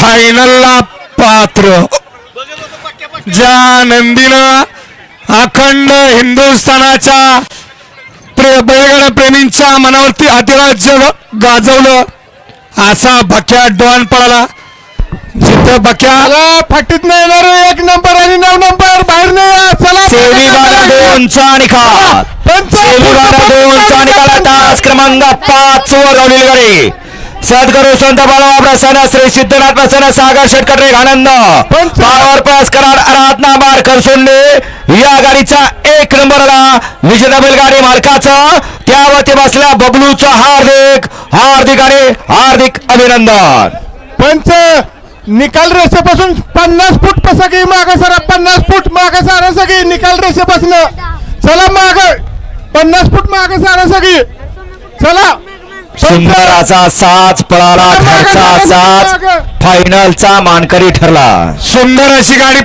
फायनलला पात्र ज्या नंदीनं अखंड हिंदुस्थानाच्या बैलगाडा प्रेमींच्या मनावरती अधिराज्य गाजवलं असा बक्या डॉन पळाला. जिथं बक्या फाटीत नाही येणार. 1 नंबर आणि 9 नंबर बाहेर नाही. चला सेमीबारा 2चा निकाल. सेमीबारा 2चा निकाल. तास क्रमांक 5 वर धावलेली गाडी सद्गुरू संत बाळावा प्रसन्न श्री सिद्धनाथ प्रसन्न सागर शेटकटरे आनंद पावर प्लस करार आराधना मार्कर सोडले. या गाडीचा 1 नंबरला विजेता बैलगाडी मालकाचं त्यावरती बसल्या बबलूचं हार्दिक आणि हार्दिक अभिनंदन. पंच निकाल रेषेपासून 50 फूट पसकी मागे सरा. 50 फूट मागे सारा सगळी निकाल रेषेपासून. चला मागे 50 फूट मागे सारा सगळी. चला सुंदर असा साज पळाला. घरचा साज फायनलचा मानकरी ठरला. सुंदर अशी गाडी